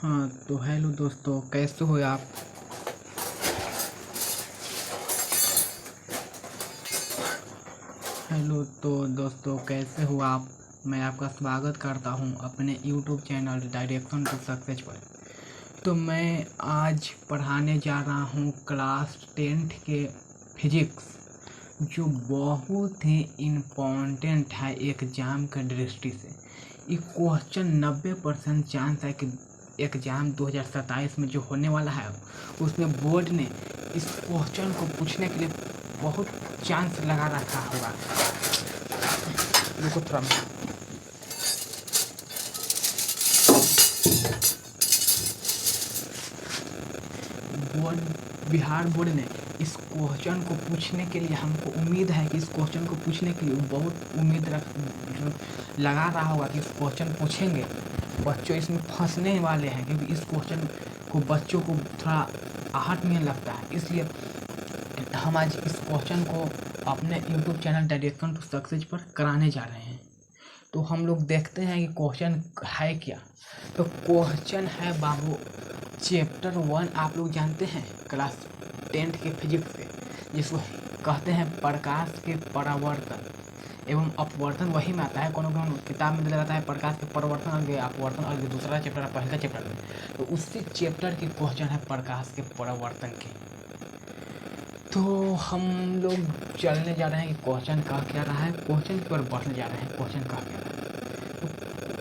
हाँ तो हेलो दोस्तों, कैसे हो आप। हेलो तो दोस्तों, कैसे हो आप। मैं आपका स्वागत करता हूं अपने YouTube channel direction to success पर। तो मैं आज पढ़ाने जा रहा हूं क्लास 10th के फिजिक्स, जो बहुत ही इम्पोर्टेंट है एग्ज़ाम के दृष्टि से। ये क्वेश्चन 90% चांस है कि एग्ज़ाम 2027 में जो होने वाला है उसमें बोर्ड ने इस क्वेश्चन को पूछने के लिए बहुत चांस लगा रखा होगा। रुको थोड़ा बिहार बोर्ड ने इस क्वेश्चन को पूछने के लिए, हमको उम्मीद है कि इस क्वेश्चन को पूछने के लिए बहुत उम्मीद लगा रहा होगा कि इस क्वेश्चन पूछेंगे। बच्चों इसमें फंसने वाले हैं क्योंकि इस क्वेश्चन को बच्चों को थोड़ा आहट नहीं लगता है, इसलिए हम आज इस क्वेश्चन को अपने YouTube channel direction to success पर कराने जा रहे हैं। तो हम लोग देखते हैं कि क्वेश्चन है क्या। तो क्वेश्चन है बाबू चैप्टर 1, आप लोग जानते हैं क्लास 10th के फिजिक्स से, जिसको कहते हैं प्रकाश के परावर्तन एवं अपवर्तन। वही में आता है, कोनो किताब में दिया जाता है प्रकाश के परिवर्तन और अपवर्तन और दूसरा चैप्टर है पहला चैप्टर में। तो उसी चैप्टर के क्वेश्चन है प्रकाश के परिवर्तन के। तो हम लोग चलने जा रहे हैं कि क्वेश्चन कह क्या रहा है, क्वेश्चन की ओर बढ़ने जा रहे हैं। क्वेश्चन कह क्या रहा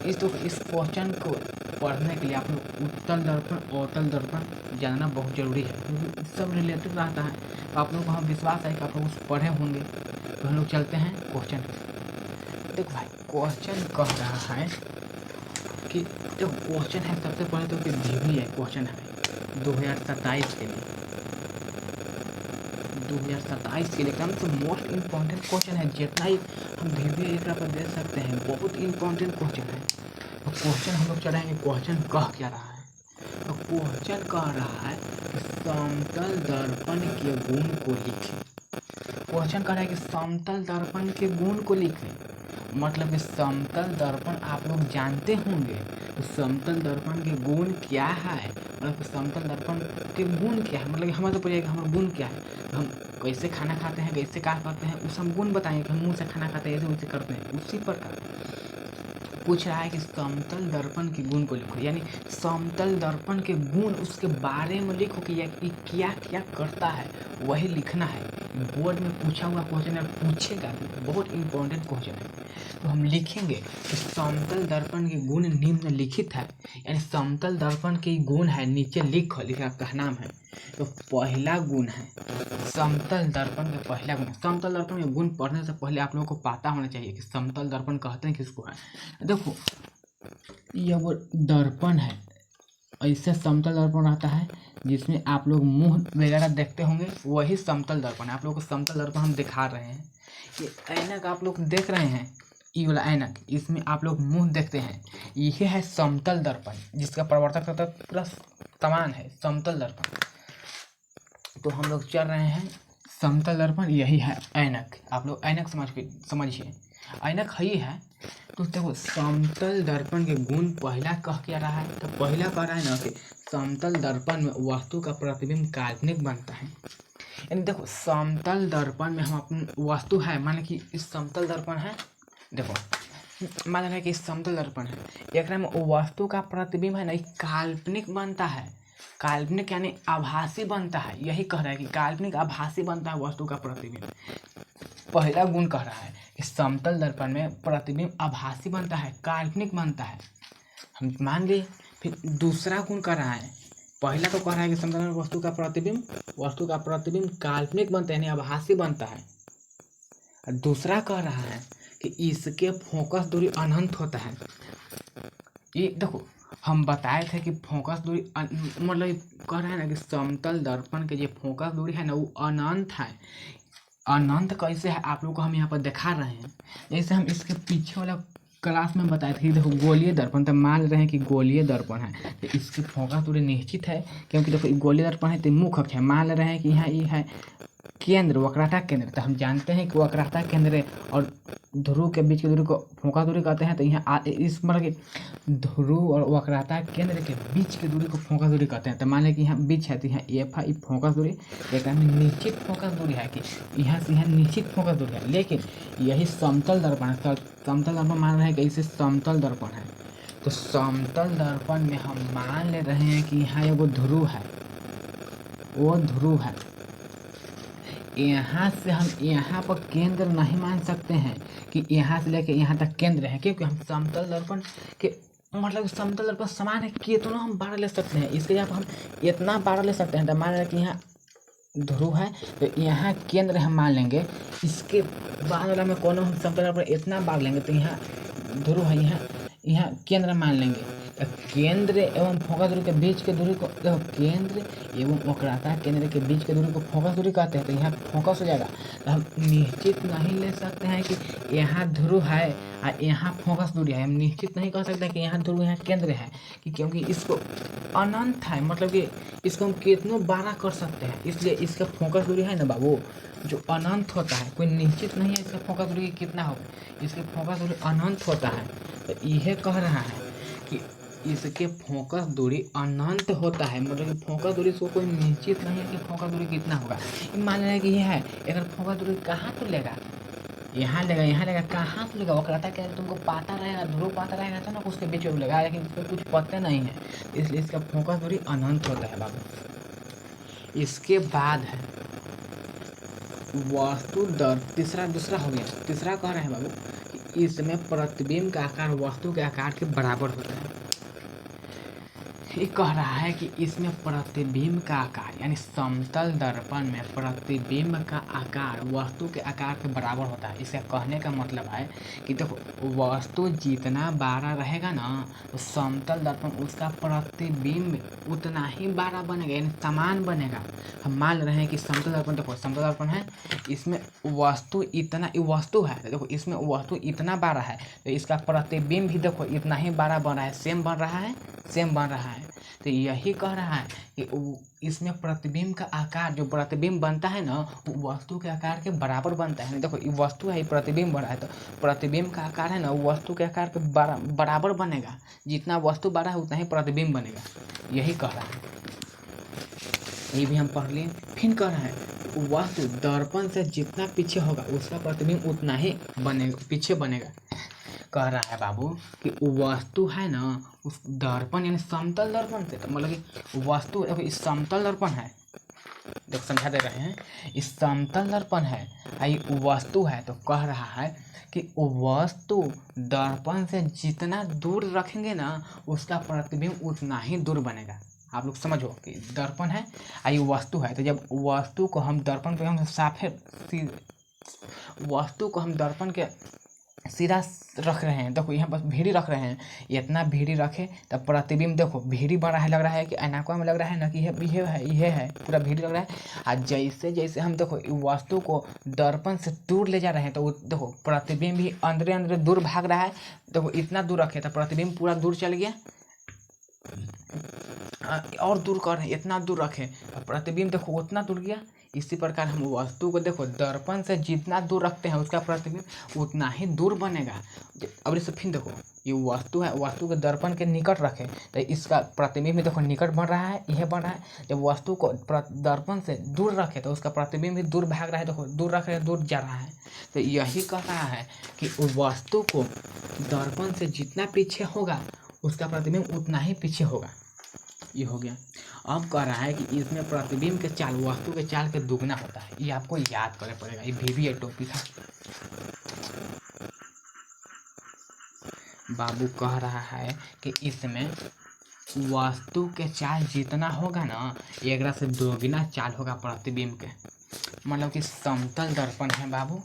है, तो इस क्वेश्चन को पढ़ने के लिए आप लोग उत्तल दर्पण अवतल दर्पण जानना बहुत ज़रूरी है, क्योंकि सब रिलेटेड रहता है। तो आप लोगों को हम विश्वास है कि आप लोग उस पढ़े होंगे। तो हम लोग चलते हैं क्वेश्चन की। देखो भाई, क्वेश्चन कह रहा है कि जो क्वेश्चन है सबसे पहले तो ड्यूटी है। क्वेश्चन है 2027 के लिए, 2027 के लिए एकदम से मोस्ट इम्पॉर्टेंट क्वेश्चन है। जितना ही हम धीरे एक पर दे सकते हैं, बहुत इम्पॉर्टेंट क्वेश्चन है। तो क्वेश्चन हम लोग चढ़ाएंगे, क्वेश्चन कह क्या रहा है। तो क्वेश्चन कह रहा है कि समतल दर्पण के गुण को लिखें। क्वेश्चन कह रहा है कि समतल दर्पण के गुण को लिखें, मतलब कि समतल दर्पण आप लोग जानते होंगे। तो समतल दर्पण के गुण क्या है, मतलब समतल दर्पण के गुण क्या है, मतलब हमें तो पूछेगा हमारा गुण क्या है। हम कैसे खाना खाते हैं, कैसे क्या करते हैं, उस हम गुण बताएंगे कि हम मुँह से खाना खाते हैं, ऐसे वैसे करते हैं। उसी प्रकार पूछ रहा है कि समतल दर्पण के गुण को लिखो, यानी समतल दर्पण के गुण, उसके बारे में लिखो कि ये क्या क्या करता है, वही लिखना है। बोर्ड में पूछा हुआ क्वेश्चन है, पूछेगा भी, बहुत इंपॉर्टेंट क्वेश्चन है। तो हम लिखेंगे कि समतल दर्पण के गुण निम्नलिखित है, यानी समतल दर्पण के गुण है, नीचे लिखो, लिखा का नाम है। तो पहला गुण है समतल दर्पण का पहला गुण। समतल दर्पण के गुण पढ़ने से पहले आप लोगों को पता होना चाहिए कि समतल दर्पण कहते हैं किसको है। देखो ये वो दर्पण है, ऐसे समतल दर्पण रहता है जिसमें आप लोग मुंह वगैरह देखते होंगे, वही समतल दर्पण है। आप लोगों को समतल दर्पण हम दिखा रहे हैं। ये ऐनक आप लोग देख रहे हैं, ये वाला ऐनक, इसमें आप लोग मुंह देखते हैं, यही है समतल दर्पण, जिसका परावर्तक सतह पूरा समान है, समतल दर्पण। तो हम लोग चल रहे हैं समतल दर्पण, यही है ऐनक। आप लोग ऐनक समझिए, ऐनक ही है। तो देखो समतल दर्पण के गुण पहला कह क्या रहा है, तो पहला कह रहा है ना कि समतल दर्पण में वस्तु का प्रतिबिंब काल्पनिक बनता है। यानी देखो समतल दर्पण में हम अपनी वस्तु है, मान कि इस समतल दर्पण है, देखो मान लें कि इस समतल दर्पण है, एक में वस्तु का प्रतिबिंब है ना, काल्पनिक बनता है। काल्पनिक यानी आभासी बनता है, यही कह रहा है कि काल्पनिक आभासी बनता है वस्तु का प्रतिबिंब। पहला गुण कह रहा है कि समतल दर्पण में प्रतिबिंब आभासी बनता है, काल्पनिक बनता है, हम मान गए। फिर दूसरा गुण कह रहा है, पहला तो कह रहा है कि समतल में वस्तु का प्रतिबिंब काल्पनिक बनता है, यानी आभासी बनता है। और दूसरा कह रहा है कि इसके फोकस दूरी अनंत होता है। ये देखो हम बताए थे कि फोकस दूरी मतलब कह रहे हैं ना कि समतल दर्पण के जो फोकस दूरी है ना, वो अनंत है। अनंत कैसे है आप लोग को हम यहाँ पर दिखा रहे हैं। जैसे हम इसके पीछे वाला क्लास में बताए थे, देखो गोलीय दर्पण, तो मान रहे हैं कि गोलीय दर्पण है, तो इसकी फोकस दूरी निश्चित है, क्योंकि देखो गोलीय दर्पण है तो मुख्य अक्ष है। मान रहे हैं कि यहाँ ये है केंद्र, वक्रता केंद्र, तो हम जानते हैं कि वक्रता केंद्र और ध्रुव के बीच की दूरी को फोकस दूरी कहते हैं। तो यहाँ इस मतलब कि ध्रुव और वक्रता केंद्र के बीच की दूरी को फोकस दूरी कहते हैं। तो मान लें कि यहाँ बीच है, तो यहाँ एफ है फोकस दूरी, एक में निश्चित फोकस दूरी है कि यहाँ से यहाँ निश्चित फोकस दूरी है। लेकिन यही समतल दर्पण है, समतल दर्पण मान रहे हैं कि इसे समतल दर्पण है। तो समतल दर्पण में हम मान ले रहे हैं कि यहाँ एगो ध्रुव है, वो ध्रुव है। यहाँ से हम यहाँ पर केंद्र नहीं मान सकते हैं कि यहाँ से लेके यहाँ तक केंद्र है, क्योंकि हम समतल दर्पण के मतलब समतल दर्पण समान है, कितना हम 12 ले सकते हैं। इसके जब हम इतना 12 ले सकते हैं, तो मान लें कि यहाँ ध्रुव है, तो यहाँ केंद्र हम मान लेंगे। इसके बाद वाला में कोनो हम समतल दर्पण इतना 12 लेंगे, तो यहाँ ध्रुव है, यहाँ केंद्र मान लेंगे। तो केंद्र एवं फोकस दूरी के बीच के दूरी को देखो, केंद्र एवं वक्रता केंद्र के बीच की दूरी को फोकस दूरी कहते हैं। तो यहाँ फोकस हो जाएगा। तो हम निश्चित नहीं ले सकते हैं कि यहाँ ध्रुव है और यहाँ फोकस दूरी है। हम निश्चित नहीं कह सकते कि यहाँ ध्रुव यहाँ केंद्र है, क्योंकि इसको अनंत है, मतलब कि इसको हम कितनों 12 कर सकते हैं। इसलिए इसका फोकस दूरी है ना बाबू, जो अनंत होता है, कोई निश्चित नहीं है इसका फोकस दूरी कितना होगा। इसके फोकस दूरी अनंत होता है। तो यह कह रहा है कि इसके फोकस दूरी अनंत होता है, मतलब कि फोकस दूरी से कोई निश्चित नहीं है कि फोकस दूरी कितना होगा। मान लें कि यह है, अगर फोकस दूरी कहाँ तो लेगा, यहाँ लेगा, यहाँ लेगा, कहाँ तो लेगा। वक्रता क्या तुमको पता रहेगा, ध्रुव पता रहेगा तो ना उसके बीच में लेगा, लेकिन इसको कुछ पता नहीं है, इसलिए इसका फोकस दूरी अनंत होता है बाबू। इसके बाद है वस्तु दर, दूसरा हो गया। तीसरा कह रहे हैं बाबू कि इसमें प्रतिबिंब का आकार वस्तु के आकार के बराबर होता है। ये कह रहा है कि इसमें प्रतिबिंब का आकार, यानी समतल दर्पण में प्रतिबिंब का आकार वस्तु के आकार के बराबर होता है। इसका कहने का मतलब है कि देखो, वस्तु जितना 12 रहेगा ना, तो समतल दर्पण उसका प्रतिबिंब उतना ही 12 बनेगा, यानी समान बनेगा। हम मान रहे हैं कि समतल दर्पण, देखो समतल दर्पण है, इसमें वस्तु इतना वस्तु है, देखो इसमें वस्तु इतना 12 है, तो इसका प्रतिबिंब भी देखो इतना ही 12 बन रहा है, सेम बन रहा है, सेम बन रहा है। तो यही कह रहा है कि इसमें प्रतिबिंब का आकार, जो प्रतिबिंब बनता है ना, वो वस्तु के आकार के बराबर बनता है। देखो ये वस्तु है, प्रतिबिंब बना है, तो प्रतिबिंब का आकार है ना, वो वस्तु के आकार के बराबर बनेगा। जितना वस्तु बड़ा है उतना ही प्रतिबिंब बनेगा, यही कह रहा है। ये भी हम पढ़ लिए। फिर कह रहा है वस्तु दर्पण से जितना पीछे होगा उसका प्रतिबिंब उतना ही बनेगा, पीछे बनेगा। कह रहा है बाबू कि वस्तु है ना, उस दर्पण यानी समतल दर्पण से, तो मतलब कि वस्तु देखो इस समतल दर्पण है, देखो समझा दे रहे हैं, इस समतल दर्पण है, ये वस्तु है। तो कह रहा है कि वस्तु दर्पण से जितना दूर रखेंगे ना, उसका प्रतिबिंब उतना ही दूर बनेगा। आप लोग समझो कि दर्पण है, ये वस्तु है। तो जब वस्तु को हम दर्पण पे हम साफे वस्तु को हम दर्पण के सीधा रख रहे हैं, देखो यहाँ बस भीड़ी रख रहे हैं, इतना भीड़ी रखे तब प्रतिबिंब देखो भीड़ी बड़ा है, लग रहा है कि ऐनकों में लग रहा है ना कि यह है पूरा भीड़ी लग रहा है। और जैसे जैसे हम देखो वस्तु को दर्पण से दूर ले जा रहे हैं, तो देखो प्रतिबिंब भी अंदर अंदर दूर भाग रहा है। देखो इतना दूर रखे तो प्रतिबिंब पूरा दूर चल गया, और दूर कर रहे हैं, इतना दूर रखे प्रतिबिंब देखो उतना दूर गया। इसी प्रकार हम वस्तु को देखो दर्पण से जितना दूर रखते हैं उसका प्रतिबिंब उतना ही दूर बनेगा। अब इसे फिर देखो, ये वस्तु है, वस्तु के दर्पण के निकट रखे तो इसका प्रतिबिंब भी देखो निकट बन रहा है, यह बन रहा है। जब वस्तु को दर्पण से दूर रखे तो उसका प्रतिबिंब भी दूर भाग रहा है, देखो दूर रख रहे दूर जा रहा है। तो यही कह रहा है कि वस्तु को दर्पण से जितना पीछे होगा उसका प्रतिबिंब उतना ही पीछे होगा। ये हो गया। अब कह रहा है कि इसमें प्रतिबिंब के चाल वस्तु के चाल के दुगना होता है। ये आपको याद करना पड़ेगा, ये VBA टॉपिक है। बाबू कह रहा है कि इसमें वस्तु के चाल जितना होगा ना, एक से दोगुना चाल होगा प्रतिबिंब के। मतलब कि समतल दर्पण है बाबू,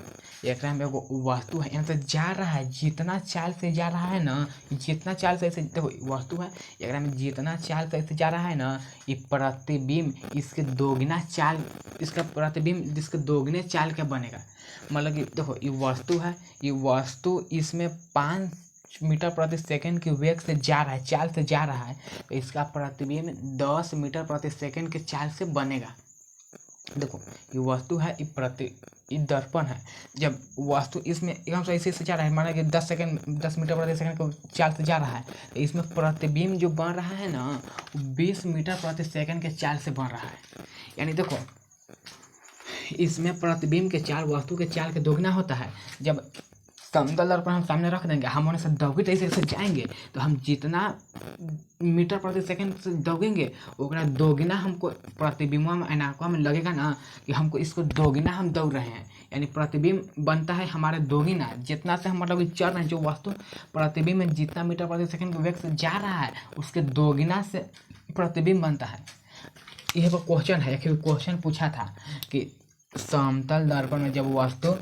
एक में एगो वस्तु है, यहाँ से जा रहा है, जितना चाल से जा रहा है ना, जितना चाल से ऐसे देखो वस्तु है, एक में जितना चाल से ऐसे जा रहा है ना, ये प्रतिबिंब इसके दोगुना चाल, इसका प्रतिबिंब इसके दोगुने चाल का बनेगा। मतलब कि देखो ये वस्तु है, ये वस्तु इसमें 5 मीटर प्रति सेकंड की वेग से जा रहा है, चाल से जा रहा है, तो इसका प्रतिबिंब 10 मीटर प्रति सेकंड के चाल से बनेगा। देखो ये वस्तु है, ये दर्पण है, जब वस्तु इसमें एकदम से ऐसे से जा रहा है, माना कि 10 मीटर प्रति सेकंड को चाल से जा रहा है, तो इसमें प्रतिबिंब जो बन रहा है ना, 20 मीटर प्रति सेकंड के चाल से बन रहा है। यानी देखो इसमें प्रतिबिंब के चाल वस्तु के चाल के दोगुना होता है। जब समतल दर्पण हम सामने रख देंगे, हम उन्हें से दौड़ते ऐसे जाएंगे, तो हम जितना मीटर प्रति सेकंड से दौड़ेंगे उतना दोगुना हमको प्रतिबिंब में ऐनकवा में लगेगा ना, कि हमको इसको दोगुना हम दौड़ रहे हैं। यानी प्रतिबिंब बनता है हमारे दोगुना, जितना से हम मतलब कि चल रहे हैं, जो वस्तु प्रतिबिंब में जितना मीटर प्रति सेकंड के वेग से जा रहा है उसके दोगुना से प्रतिबिंब बनता है। यह वो क्वेश्चन है, एक क्वेश्चन पूछा था कि समतल दर्पण में जब वस्तु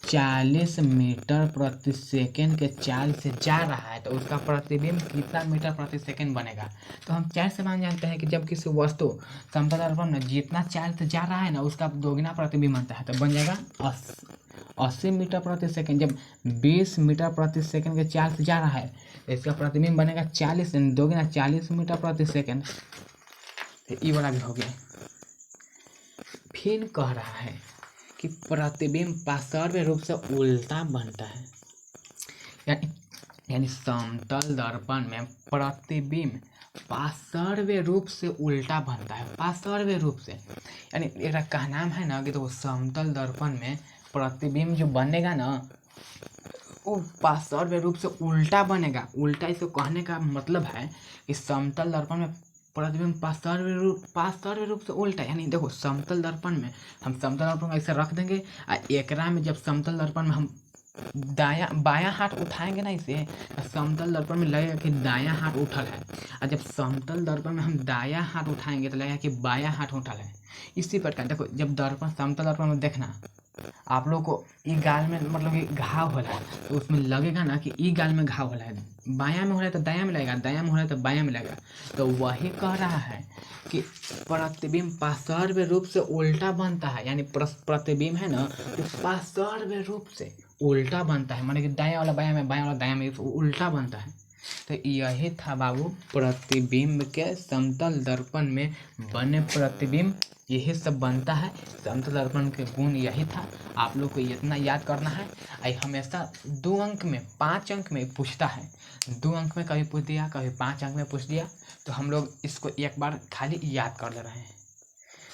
40 मीटर प्रति सेकंड के चाल से जा रहा है तो उसका प्रतिबिंब कितना मीटर प्रति सेकंड बनेगा। तो हम चार से मान जानते हैं कि जब किसी वस्तु समतल दर्पण में जितना चाल से जा रहा है ना उसका दोगुना प्रतिबिंब बनता है, तो बन जाएगा 80 मीटर प्रति सेकंड। जब 20 मीटर प्रति सेकंड के चाल से जा रहा है तो इसका प्रतिबिंब बनेगा 40, दोगुना 40 मीटर प्रति सेकंड। तो ये वाला भी हो गया। फिर कह रहा है कि प्रतिबिंब पार्श्व रूप से उल्टा बनता है। यानी समतल दर्पण में प्रतिबिंब पार्श्व रूप से उल्टा बनता है, पार्श्व रूप से। यानी एक का नाम है ना कि तो समतल दर्पण में प्रतिबिंब जो बनेगा ना वो पार्श्व रूप से उल्टा बनेगा। उल्टा इसको कहने का मतलब है कि समतल दर्पण में प्रतिबिंब पार्श्व रूप से उल्टा। यानी देखो समतल दर्पण में हम समतल दर्पण को ऐसे रख देंगे और एकरा में जब समतल दर्पण में हम बायां हाथ उठाएंगे ना इसे, तो समतल दर्पण में लगेगा कि दायां हाथ उठल है, और जब समतल दर्पण में हम दायां हाथ उठाएंगे तो लगेगा कि बायां हाथ उठल है। इसी प्रकार देखो जब दर्पण समतल दर्पण में देखना आप लोग को ई गाल में मतलब कि घाव हो रहा है तो उसमें लगेगा ना कि ई गाल में घाव हो रहा है, बायां में हो रहा है तो दायां में लगेगा, दायां में हो रहा है तो बायां में लगेगा। तो वही कह रहा है कि प्रतिबिंब पार्श्व रूप से उल्टा बनता है। यानी प्रतिबिंब है ना तो पार्श्व रूप से उल्टा बनता है, माने कि दायां वाला बायां में, बायां वाला दायां में, उल्टा बनता है। तो यही था बाबू प्रतिबिंब के समतल दर्पण में बने प्रतिबिंब, यही सब बनता है। समतल दर्पण के गुण यही था। आप लोग को इतना याद करना है। आई हमेशा 2 अंक में 5 अंक में पूछता है, 2 अंक में कभी पूछ दिया, कभी 5 अंक में पूछ दिया, तो हम लोग इसको एक बार खाली याद कर ले रहे हैं।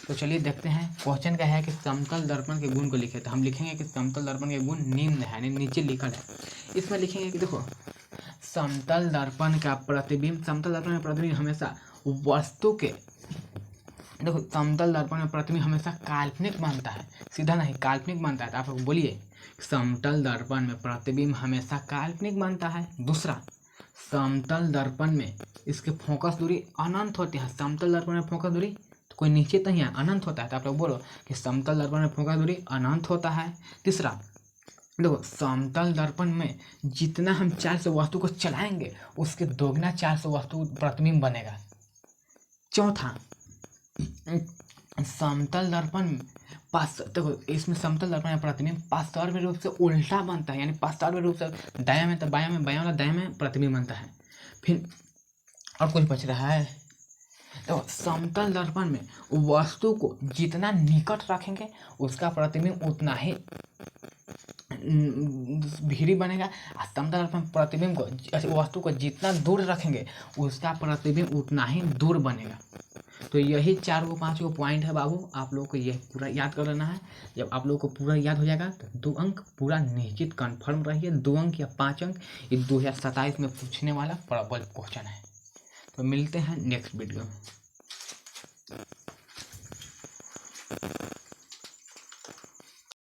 तो चलिए देखते हैं। क्वेश्चन क्या है कि समतल दर्पण के गुण को लिखे, तो हम लिखेंगे कि समतल दर्पण के गुण निम्न है, यानी नीचे लिखल है। इसमें लिखेंगे कि देखो समतल दर्पण का प्रतिबिंब, समतल दर्पण में प्रतिबिंब हमेशा वस्तु के, देखो समतल दर्पण में प्रतिबिंब हमेशा काल्पनिक बनता है, सीधा नहीं काल्पनिक बनता है। तो आप लोग बोलिए समतल दर्पण में प्रतिबिंब हमेशा काल्पनिक बनता है। दूसरा, समतल दर्पण में इसके फोकस दूरी अनंत होती है। समतल दर्पण में फोकस दूरी तो कोई नीचे तो यहाँ अनंत होता है, तो आप लोग बोलो कि समतल दर्पण में फोकस दूरी अनंत होता है। तीसरा, देखो समतल दर्पण में जितना हम चाल से वस्तु को चलाएंगे उसके दोगुना चाल से वस्तु प्रतिबिंब बनेगा। चौथा, समतल दर्पण देखो इसमें समतल दर्पण में प्रतिबिंब पार्श्व रूप से उल्टा बनता है, यानी पार्श्व रूप से दायां में तो बायां में, बायां वाला दायां में प्रतिबिंब बनता है। फिर और कुछ बच रहा है, तो समतल दर्पण में वस्तु को जितना निकट रखेंगे उसका प्रतिबिंब उतना ही भीरी बनेगा। समतल दर्पण प्रतिबिंब को वस्तु को जितना दूर रखेंगे उसका प्रतिबिंब उतना ही दूर बनेगा। तो यही 4-5 पॉइंट है बाबू, आप लोगों को यह पूरा याद कर लेना है। जब आप लोगों को पूरा याद हो जाएगा तो 2 अंक पूरा निश्चित कन्फर्म रहिए। 2 अंक या 5 अंक ये 2027 में पूछने वाला प्रबल क्वेश्चन है। तो मिलते हैं नेक्स्ट वीडियो में।